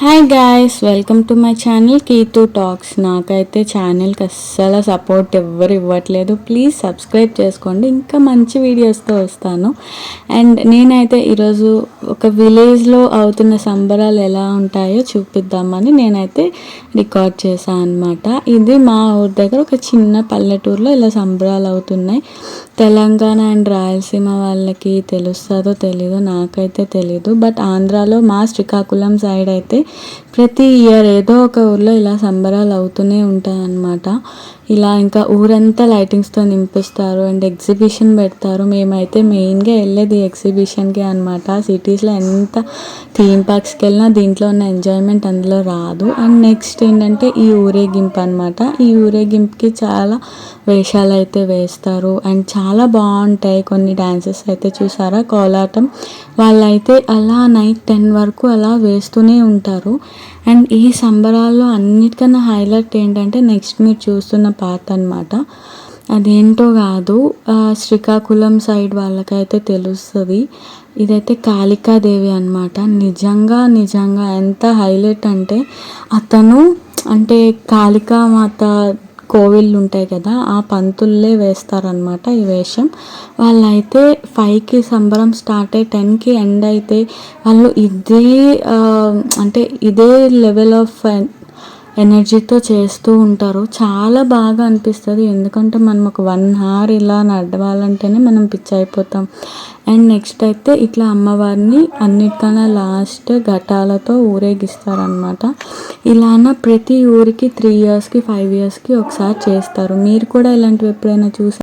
Hi guys, welcome to my channel Keethu talks. నాకైతే ఛానల్కి అస్సలు సపోర్ట్ ఎవ్వరు ఇవ్వట్లేదు. ప్లీజ్ సబ్స్క్రైబ్ చేసుకోండి, ఇంకా మంచి వీడియోస్తో వస్తాను. అండ్ నేనైతే ఈరోజు ఒక విలేజ్లో అవుతున్న సంబరాలు ఎలా ఉంటాయో చూపిద్దామని నేనైతే రికార్డ్ చేశాను అనమాట. ఇది మా ఊరి దగ్గర ఒక చిన్న పల్లెటూరులో ఇలా సంబరాలు అవుతున్నాయి. తెలంగాణ అండ్ రాయలసీమ వాళ్ళకి తెలుస్తుందో తెలీదో, నాకైతే తెలీదు. బట్ ఆంధ్రాలో మా శ్రీకాకుళం సైడ్ అయితే ప్రతి ఇయర్ ఏదో ఒక ఊర్లో ఇలా సంబరాలు అవుతూనే ఉంటాయి అన్నమాట. ఇలా ఇంకా ఊరంతా లైటింగ్స్తో నింపిస్తారు అండ్ ఎగ్జిబిషన్ పెడతారు. మేమైతే మెయిన్గా వెళ్ళేది ఎగ్జిబిషన్కి అనమాట. సిటీస్లో ఎంత థీమ్ పార్క్స్కి వెళ్ళినా దీంట్లో ఉన్న ఎంజాయ్మెంట్ అందులో రాదు. అండ్ నెక్స్ట్ ఏంటంటే ఈ ఊరేగింపు అనమాట. ఈ ఊరేగింపుకి చాలా వేషాలు అయితే వేస్తారు అండ్ చాలా బాగుంటాయి. కొన్ని డ్యాన్సెస్ అయితే చూసారా, కోలాటం వాళ్ళైతే అలా నైట్ 10 వరకు అలా వేస్తూనే ఉంటారు. అండ్ ఈ సంబరాల్లో అన్నిటికన్నా హైలైట్ ఏంటంటే నెక్స్ట్ మీరు చూస్తున్న పార్ట్ అనమాట. అదేంటో కాదు, శ్రీకాకుళం సైడ్ వాళ్ళకైతే తెలుస్తుంది. ఇదైతే కాళికాదేవి అనమాట. నిజంగా ఎంత హైలైట్ అంటే అతను అంటే కాళికామాత కోవిళ్ళు ఉంటాయి కదా, ఆ పంతుల్లే వేస్తారనమాట ఈ వేషం. వాళ్ళైతే 5కి సంబరం స్టార్ట్ అయ్యి 10కి ఎండ్ అయితే వాళ్ళు ఇదే లెవెల్ ఆఫ్ ఎనర్జీతో చేస్తూ ఉంటారు. చాలా బాగా అనిపిస్తుంది. ఎందుకంటే మనం ఒక 1 hour ఇలా నడవాలంటేనే మనం పిచ్చి అయిపోతాం. అండ్ నెక్స్ట్ అయితే ఇట్లా అమ్మవారిని అన్నిటికన్నా లాస్ట్ ఘటాలతో ఊరేగిస్తారనమాట. ఇలాన ప్రతి ఊరికి 3 yearsకి 5 yearsకి ఒకసారి చేస్తారు. మీరు కూడా ఇలాంటివి ఎప్పుడైనా చూసారు?